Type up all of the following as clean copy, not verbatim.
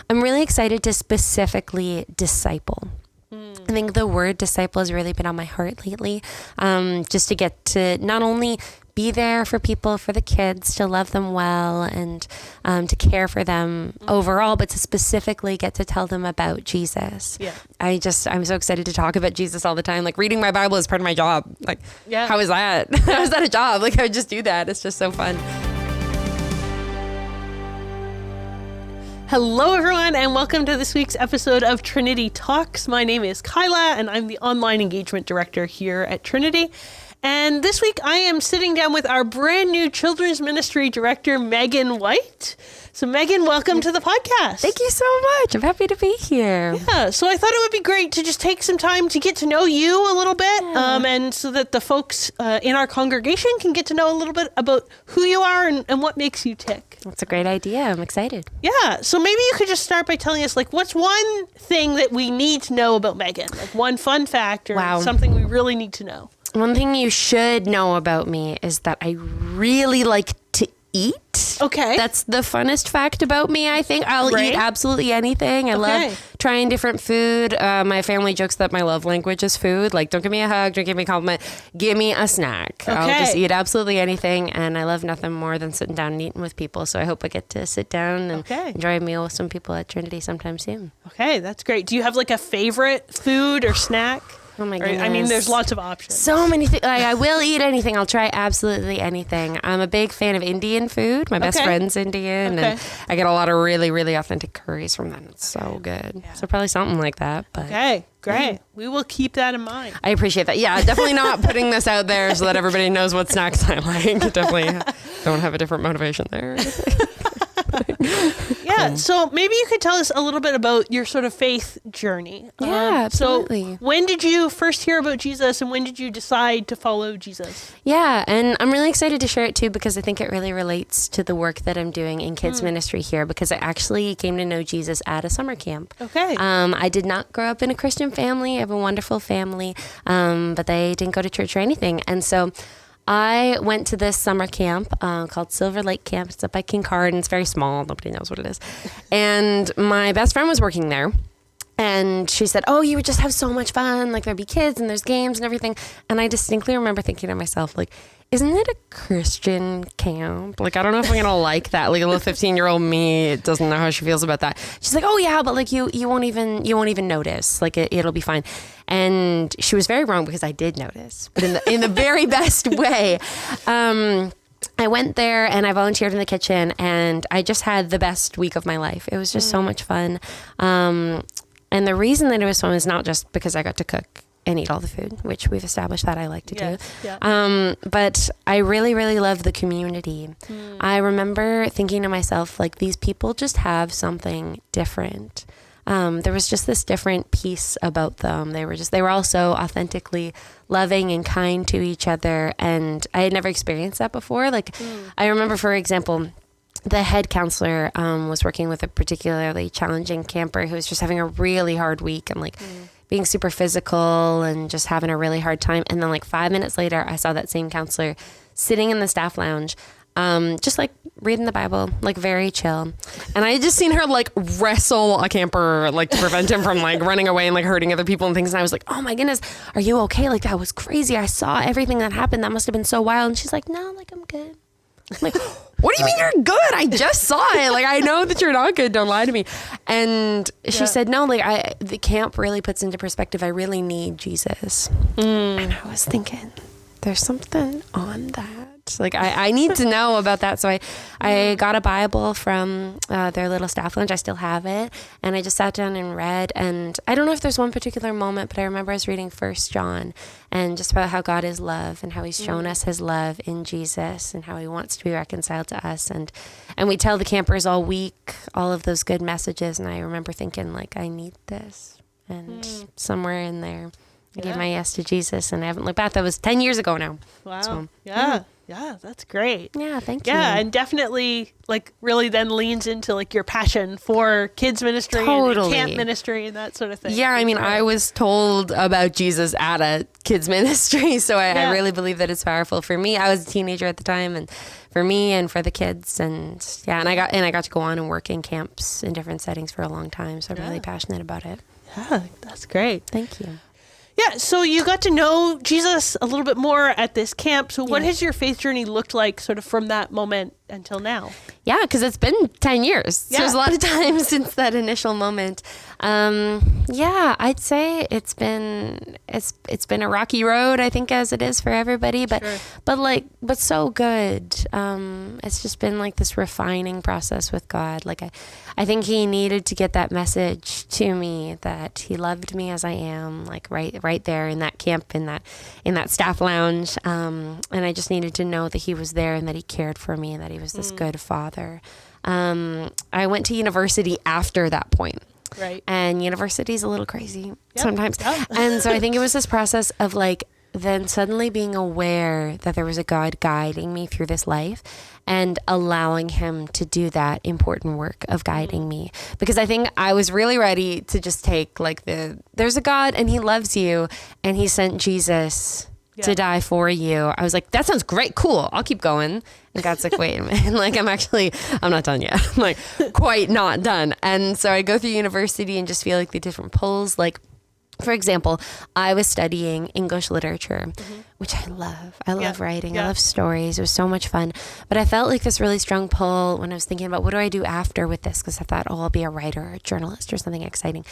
I'm really excited to specifically disciple. I think the word disciple has really been on my heart lately, just to get to not only be there for people, for the kids, to love them well and to care for them overall, but to specifically get to tell them about Jesus. Yeah. I'm so excited to talk about Jesus all the time. Like reading my Bible is part of my job. Like, how is that? How is that a job? Like I would just do that. It's just so fun. Hello, everyone, and welcome to this week's episode of Trinity Talks. My name is Kyla, and I'm the Online Engagement Director here at Trinity. And this week, I am sitting down with our brand new Children's Ministry Director, Megan White. So, Megan, welcome to the podcast. Thank you so much. I'm happy to be here. Yeah, so I thought it would be great to just take some time to get to know you a little bit, and so that the folks in our congregation can get to know a little bit about who you are and what makes you tick. That's a great idea. I'm excited. Yeah, so maybe you could just start by telling us, like, what's one thing that we need to know about Megan? Like one fun fact or something we really need to know. One thing you should know about me is that I really like to eat. Okay. That's the funnest fact about me, I think. I'll eat absolutely anything. I love trying different food. My family jokes that my love language is food. Like, don't give me a hug, don't give me a compliment. Give me a snack. Okay. I'll just eat absolutely anything. And I love nothing more than sitting down and eating with people. So I hope I get to sit down and enjoy a meal with some people at Trinity sometime soon. Okay, that's great. Do you have like a favorite food or snack? Oh my goodness. I mean, there's lots of options. So many things. Like, I will eat anything. I'll try absolutely anything. I'm a big fan of Indian food. My best friend's Indian. And I get a lot of really, really authentic curries from them. It's so good. Yeah. So probably something like that. But okay, great. Yeah. We will keep that in mind. I appreciate that. Yeah, definitely not putting this out there so that everybody knows what snacks I like. Definitely don't have a different motivation there. Yeah, so maybe you could tell us a little bit about your sort of faith journey. Yeah, absolutely. So when did you first hear about Jesus and when did you decide to follow Jesus? Yeah, and I'm really excited to share it too because I think it really relates to the work that I'm doing in kids ministry here because I actually came to know Jesus at a summer camp. Okay. I did not grow up in a Christian family. I have a wonderful family, but they didn't go to church or anything. And so I went to this summer camp called Silver Lake Camp. It's up by King Card, and it's very small. Nobody knows what it is. And my best friend was working there. And she said, oh, you would just have so much fun. Like, there'd be kids and there's games and everything. And I distinctly remember thinking to myself, like, isn't it a Christian camp? Like, I don't know if I'm going to like that. Like, a little 15-year-old me doesn't know how she feels about that. She's like, oh, yeah, but, like, you won't even notice. Like, it'll be fine. And she was very wrong because I did notice. But in the very best way. I went there and I volunteered in the kitchen. And I just had the best week of my life. It was just so much fun. And the reason that it was fun is not just because I got to cook and eat all the food, which we've established that I like to do. Yeah. But I really, really love the community. I remember thinking to myself, like, these people just have something different. There was just this different piece about them. They were all so authentically loving and kind to each other. And I had never experienced that before. Like, I remember, for example, the head counselor was working with a particularly challenging camper who was just having a really hard week and like being super physical and just having a really hard time. And then like 5 minutes later, I saw that same counselor sitting in the staff lounge, just like reading the Bible, like very chill. And I had just seen her like wrestle a camper, like to prevent him from like running away and like hurting other people and things. And I was like, oh my goodness, are you okay? Like, that was crazy. I saw everything that happened. That must have been so wild. And she's like, no, like, I'm good. I'm like, what do you mean you're good? I just saw it. Like, I know that you're not good. Don't lie to me. And she said, no, like, the camp really puts into perspective, I really need Jesus. And I was thinking, there's something on that. Like, I need to know about that. So I got a Bible from their little staff lounge. I still have it. And I just sat down and read. And I don't know if there's one particular moment, but I remember I was reading 1 John and just about how God is love and how he's shown us his love in Jesus and how he wants to be reconciled to us. And we tell the campers all week all of those good messages. And I remember thinking, like, I need this. And somewhere in there, I gave my yes to Jesus. And I haven't looked back. That was 10 years ago now. Wow. So, yeah, that's great. Yeah, thank you. Yeah, and definitely like really then leans into like your passion for kids ministry and camp ministry and that sort of thing. Yeah, I mean, I was told about Jesus at a kids ministry, so I really believe that it's powerful for me. I was a teenager at the time and me and for the kids. And and I got to go on and work in camps in different settings for a long time. So I'm really passionate about it. Yeah, that's great. Thank you. Yeah, so you got to know Jesus a little bit more at this camp. So what has your faith journey looked like sort of from that moment until now? Yeah, because it's been 10 years. Yeah. So there's a lot of time since that initial moment. I'd say it's been a rocky road, I think, as it is for everybody, but so good. It's just been like this refining process with God. Like I think he needed to get that message to me that he loved me as I am, like right there in that camp, in that staff lounge. And I just needed to know that he was there and that he cared for me and that he was this good father. I went to university after that point. Right. And university is a little crazy sometimes. Yep. And so I think it was this process of like then suddenly being aware that there was a God guiding me through this life and allowing him to do that important work of guiding me. Because I think I was really ready to just take like there's a God and he loves you and he sent Jesus to die for you. I was like, that sounds great. Cool. I'll keep going. And God's like, wait a minute. Like, I'm not done yet. I'm like, quite not done. And so I go through university and just feel like the different pulls. Like, for example, I was studying English literature, which I love. I love writing. Yeah. I love stories. It was so much fun. But I felt like this really strong pull when I was thinking about what do I do after with this? Because I thought, I'll be a writer or a journalist or something exciting.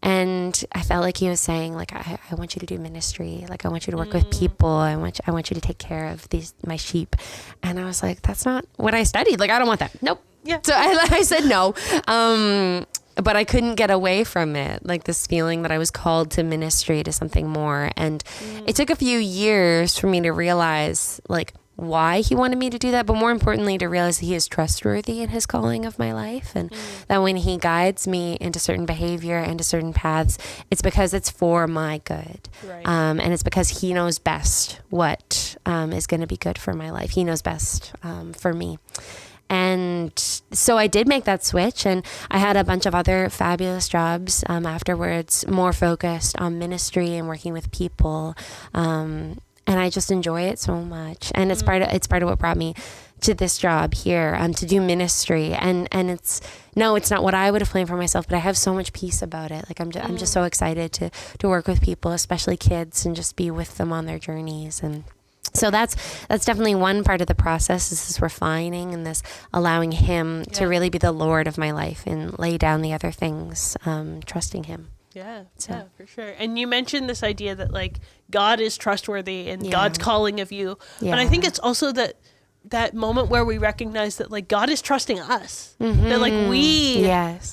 And I felt like he was saying, like, I want you to do ministry. Like, I want you to work with people. I want you to take care of my sheep. And I was like, that's not what I studied. Like, I don't want that. Nope. Yeah. So I said no. But I couldn't get away from it. Like this feeling that I was called to ministry, to something more. And it took a few years for me to realize, like, why he wanted me to do that, but more importantly to realize that he is trustworthy in his calling of my life, and that when he guides me into certain behavior and to certain paths, it's because it's for my good. Right. And it's because he knows best what is going to be good for my life. He knows best for me. And so I did make that switch, and I had a bunch of other fabulous jobs afterwards, more focused on ministry and working with people. And I just enjoy it so much. And it's part of what brought me to this job here, to do ministry. And it's not what I would have planned for myself, but I have so much peace about it. Like I'm just so excited to work with people, especially kids, and just be with them on their journeys. And so that's definitely one part of the process, is this refining and this allowing him to really be the Lord of my life and lay down the other things, trusting him. Yeah, for sure. And you mentioned this idea that like God is trustworthy and God's calling of you. Yeah. But I think it's also that moment where we recognize that like God is trusting us. That like we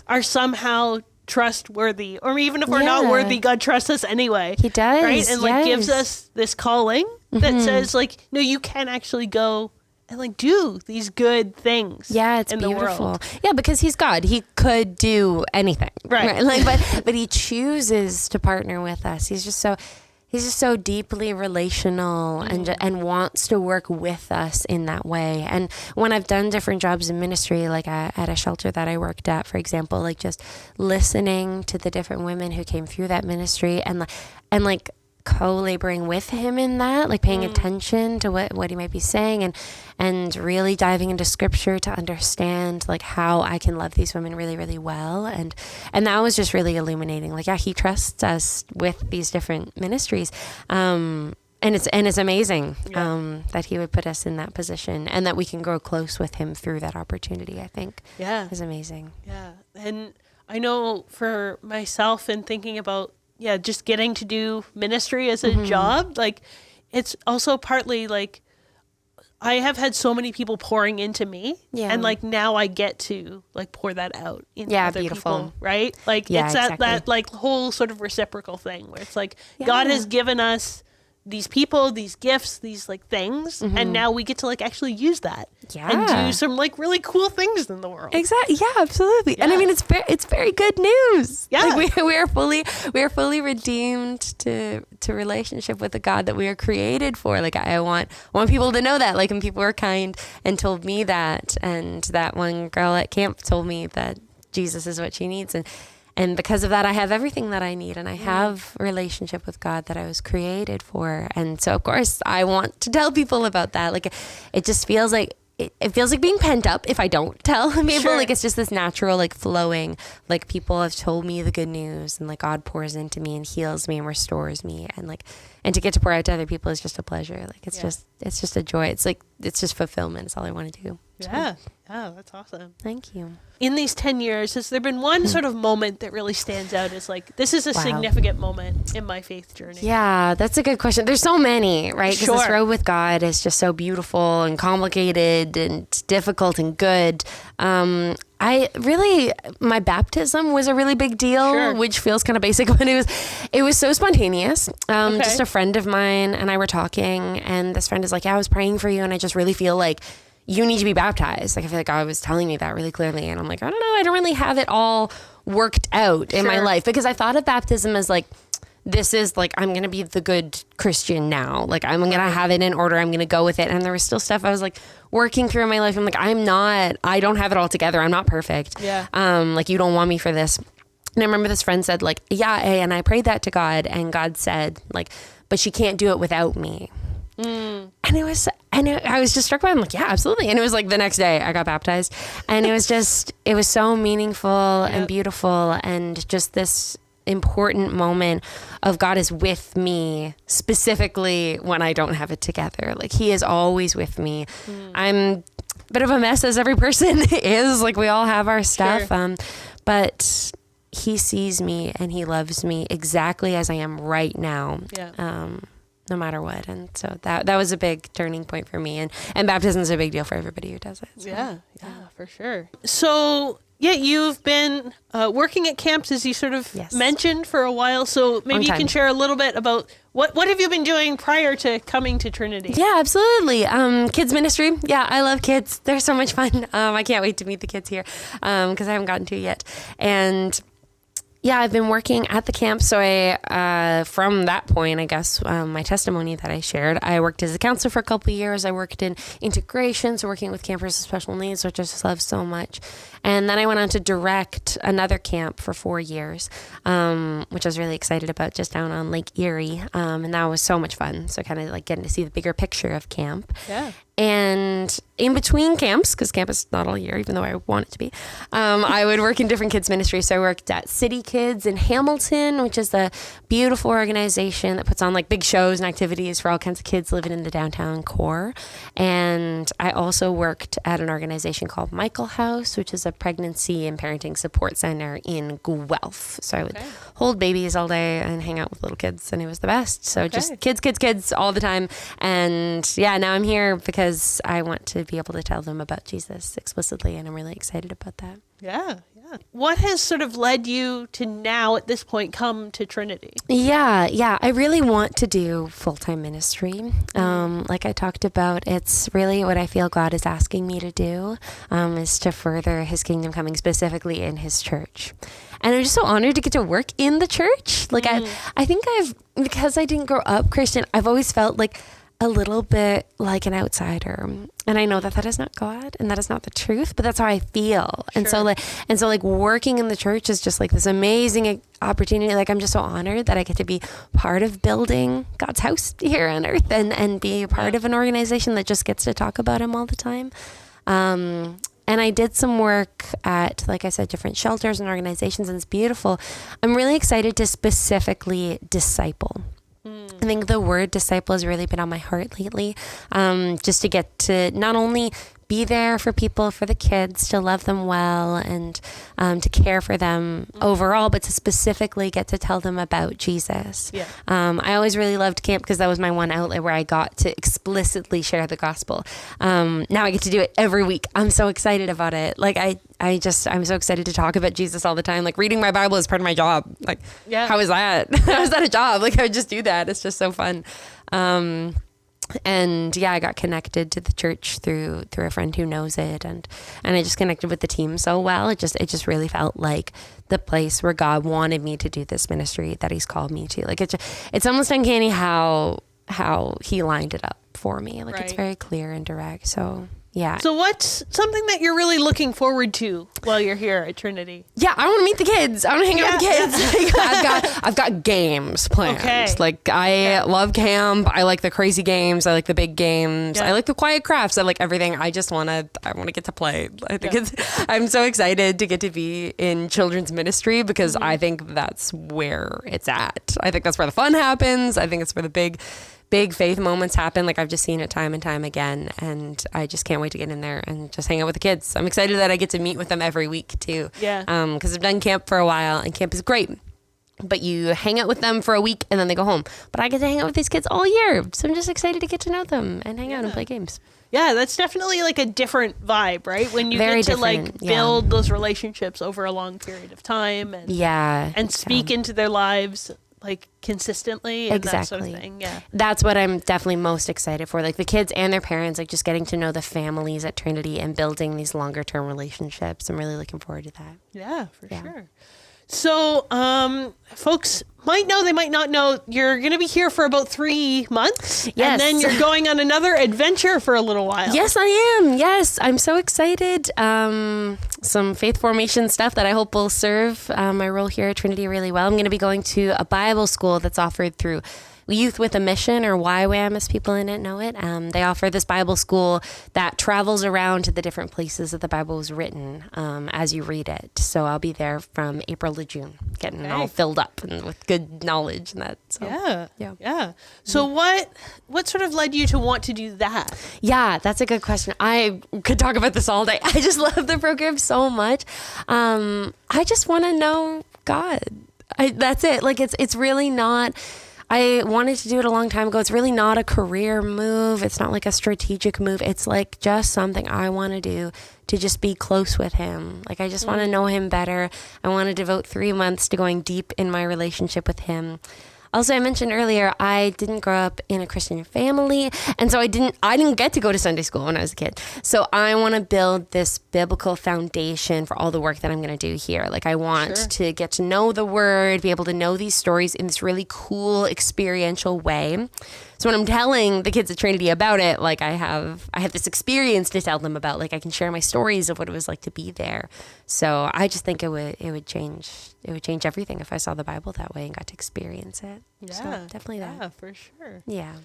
are somehow trustworthy, or even if we're not worthy, God trusts us anyway. He does. Right? And like gives us this calling that says like, no, you can actually go and like do these good things. Yeah, it's beautiful. Yeah, because he's God. He could do anything. Right. Like, but he chooses to partner with us. He's just so deeply relational and wants to work with us in that way. And when I've done different jobs in ministry, like at a shelter that I worked at, for example, like just listening to the different women who came through that ministry and like co-laboring with him in that, like paying attention to what he might be saying and really diving into scripture to understand like how I can love these women really, really well. And that was just really illuminating. Like, he trusts us with these different ministries. And it's amazing that he would put us in that position and that we can grow close with him through that opportunity, I think. Yeah. Is amazing. Yeah. And I know for myself, and thinking about just getting to do ministry as a job, like it's also partly like I have had so many people pouring into me, and like now I get to like pour that out into other people, right? Like it's that like whole sort of reciprocal thing where it's like God has given us these people, these gifts, these like things, and now we get to like actually use that and do some like really cool things in the world. Exactly. Yeah, absolutely. Yeah. And I mean, it's very good news. Yeah, like we are fully redeemed to relationship with the God that we are created for. Like I want people to know that. Like, when people were kind and told me that, and that one girl at camp told me that Jesus is what she needs, and because of that, I have everything that I need, and I have a relationship with God that I was created for. And so, of course, I want to tell people about that. Like, it just feels like it feels like being pent up if I don't tell people. Sure. Like it's just this natural like flowing, like people have told me the good news and like God pours into me and heals me and restores me, and to get to pour out to other people is just a pleasure. Like it's just a joy. It's like it's just fulfillment. It's all I want to do. Yeah. Oh, that's awesome. Thank you. In these 10 years, has there been one sort of moment that really stands out as like, this is a significant moment in my faith journey? Yeah, that's a good question. There's so many, right? Because this Sure. road with God is just so beautiful and complicated and difficult and good. My baptism was a really big deal, Sure. which feels kind of basic, but it was so spontaneous. Okay. Just a friend of mine and I were talking, and this friend is like, yeah, I was praying for you, and I just really feel like you need to be baptized. Like, I feel like God was telling me that really clearly. And I'm like, I don't know. I don't really have it all worked out in my Sure. life, because I thought of baptism as like, this is like, I'm going to be the good Christian now. Like, I'm going to have it in order. I'm going to go with it. And there was still stuff I was like working through in my life. I'm like, I don't have it all together. I'm not perfect. Yeah. Like, you don't want me for this. And I remember this friend said like, yeah. And I prayed that to God, and God said like, but she can't do it without me. And I was just struck by it. I'm like, yeah, absolutely. And it was like the next day I got baptized, and it was so meaningful and beautiful, and just this important moment of God is with me, specifically when I don't have it together. Like, he is always with me. I'm a bit of a mess, as every person is. Like, we all have our stuff. Sure. But he sees me and he loves me exactly as I am right now. Yeah. No matter what. And so that was a big turning point for me, and baptism is a big deal for everybody who does it. So. Yeah, for sure. So, yeah, you've been working at camps, as you sort of mentioned, for a while. So maybe you can share a little bit about what have you been doing prior to coming to Trinity? Yeah, absolutely. Kids ministry. Yeah, I love kids. They're so much fun. I can't wait to meet the kids here because I haven't gotten to yet. And yeah, I've been working at the camp. So from that point, I guess, my testimony that I shared, I worked as a counselor for a couple of years. I worked in integration, so working with campers with special needs, which I just love so much. And then I went on to direct another camp for 4 years, which I was really excited about, just down on Lake Erie. And that was so much fun. So kind of like getting to see the bigger picture of camp. Yeah. And in between camps, because camp is not all year, even though I want it to be, I would work in different kids ministries. So I worked at City Kids in Hamilton, which is a beautiful organization that puts on like big shows and activities for all kinds of kids living in the downtown core. And I also worked at an organization called Michael House, which is a pregnancy and parenting support center in Guelph. So I would hold babies all day and hang out with little kids, and it was the best. So just kids all the time. And yeah, now I'm here because I want to be able to tell them about Jesus explicitly, and I'm really excited about that. Yeah. What has sort of led you to now, at this point, come to Trinity? Yeah. I really want to do full-time ministry. Like I talked about, it's really what I feel God is asking me to do, is to further his kingdom coming, specifically in his church. And I'm just so honored to get to work in the church. Like I think because I didn't grow up Christian, I've always felt like a little bit like an outsider. And I know that is not God and that is not the truth, but that's how I feel. Sure. And so working in the church is just like this amazing opportunity. Like, I'm just so honored that I get to be part of building God's house here on earth, and be a part of an organization that just gets to talk about him all the time. And I did some work at, like I said, different shelters and organizations, and it's beautiful. I'm really excited to specifically disciple. I think the word disciple has really been on my heart lately, just to get to not only be there for people, for the kids, to love them well, and to care for them overall, but to specifically get to tell them about Jesus. Yeah. I always really loved camp because that was my one outlet where I got to explicitly share the gospel. Now I get to do it every week. I'm so excited about it. Like I'm so excited to talk about Jesus all the time. Like, reading my Bible is part of my job. Like, how is that? How is that a job? Like, I would just do that. It's just so fun. And yeah, I got connected to the church through a friend who knows it, and I just connected with the team so well. It just really felt like the place where God wanted me to do this ministry that he's called me to. Like, it's almost uncanny how he lined it up for me. Like, it's very clear and direct. So Yeah. So what's something that you're really looking forward to while you're here at Trinity? Yeah, I want to meet the kids. I want to hang out with the kids. Like, I've got games planned. Okay. Like I love camp. I like the crazy games. I like the big games. Yeah. I like the quiet crafts. I like everything. I want to get to play. I think I'm so excited to get to be in children's ministry because I think that's where it's at. I think that's where the fun happens. I think it's where the big faith moments happen. Like I've just seen it time and time again, and I just can't wait to get in there and just hang out with the kids. I'm excited that I get to meet with them every week too. Yeah. Because I've done camp for a while, and camp is great, but you hang out with them for a week and then they go home. But I get to hang out with these kids all year, so I'm just excited to get to know them and hang out and play games. Yeah, that's definitely like a different vibe, right? When you Very get to like different, build those relationships over a long period of time and speak into their lives like consistently and that sort of thing. Yeah. That's what I'm definitely most excited for. Like the kids and their parents, like just getting to know the families at Trinity and building these longer term relationships. I'm really looking forward to that. Yeah, for sure. So, folks might know, they might not know, you're going to be here for about 3 months. Yes. And then you're going on another adventure for a little while. Yes, I am. Yes, I'm so excited. Some faith formation stuff that I hope will serve my role here at Trinity really well. I'm going to be going to a Bible school that's offered through Youth with a Mission, or YWAM as people in it know it. They offer this Bible school that travels around to the different places that the Bible was written as you read it. So I'll be there from April to June, getting all filled up and with good knowledge and that. So, yeah. So what sort of led you to want to do that? Yeah, that's a good question. I could talk about this all day. I just love the program so much. I just want to know God. That's it. Like it's really not. I wanted to do it a long time ago. It's really not a career move. It's not like a strategic move. It's like just something I want to do to just be close with him. Like I just want to know him better. I want to devote 3 months to going deep in my relationship with him. Also, I mentioned earlier, I didn't grow up in a Christian family, and so I didn't get to go to Sunday school when I was a kid. So I want to build this biblical foundation for all the work that I'm going to do here. Like I want to get to know the Word, be able to know these stories in this really cool experiential way. So when I'm telling the kids at Trinity about it, like I have this experience to tell them about. Like I can share my stories of what it was like to be there. So I just think it would change everything if I saw the Bible that way and got to experience it. Yeah, so definitely that. Yeah, for sure. Yeah.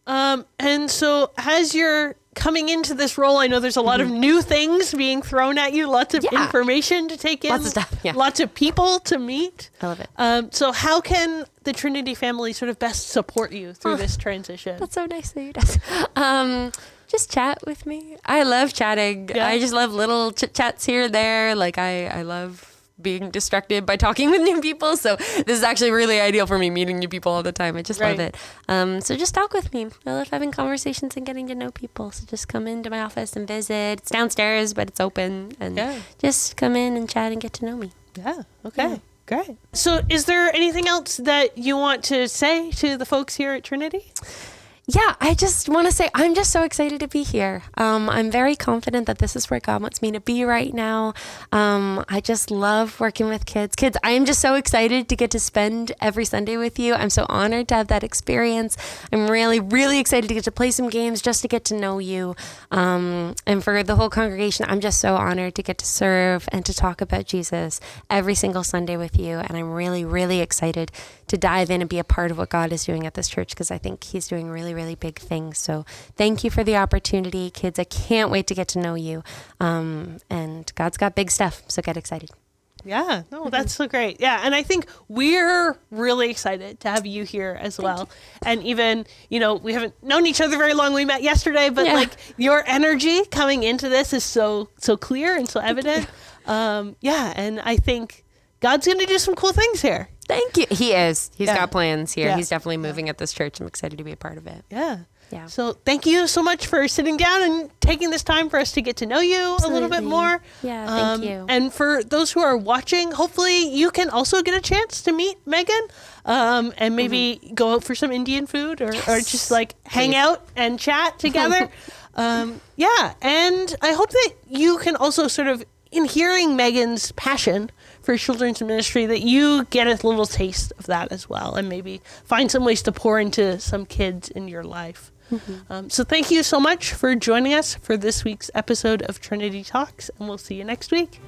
And so as you're coming into this role, I know there's a lot of new things being thrown at you, lots of information to take in, lots of stuff, lots of people to meet. I love it. So how can the Trinity family sort of best support you through this transition? That's so nice of you guys. Just chat with me. I love chatting. Yeah. I just love little chit chats here and there. Like I love being distracted by talking with new people. So this is actually really ideal for me, meeting new people all the time. I just love it. So just talk with me. I love having conversations and getting to know people. So just come into my office and visit. It's downstairs, but it's open. And just come in and chat and get to know me. Yeah. Okay. Yeah. Great. So is there anything else that you want to say to the folks here at Trinity? Yeah, I just want to say I'm just so excited to be here. I'm very confident that this is where God wants me to be right now. I just love working with kids. I am just so excited to get to spend every Sunday with you. I'm so honored to have that experience. I'm really, really excited to get to play some games just to get to know you. And for the whole congregation, I'm just so honored to get to serve and to talk about Jesus every single Sunday with you. And I'm really, really excited to dive in and be a part of what God is doing at this church, because I think he's doing really, really big things. So thank you for the opportunity, kids. I can't wait to get to know you. And God's got big stuff, so get excited. Yeah, no, that's so great. Yeah, and I think we're really excited to have you here as well. And even, we haven't known each other very long. We met yesterday, but like your energy coming into this is so clear and so evident. And I think God's going to do some cool things here. Thank you. He is. He's got plans here. He's definitely moving at this church. I'm excited to be a part of it. Yeah. So thank you so much for sitting down and taking this time for us to get to know you a little bit more. Yeah, thank you. And for those who are watching, hopefully you can also get a chance to meet Megan and maybe go out for some Indian food or just like hang out and chat together. And I hope that you can also sort of, in hearing Megan's passion for children's ministry, that you get a little taste of that as well and maybe find some ways to pour into some kids in your life. So thank you so much for joining us for this week's episode of Trinity Talks, and we'll see you next week.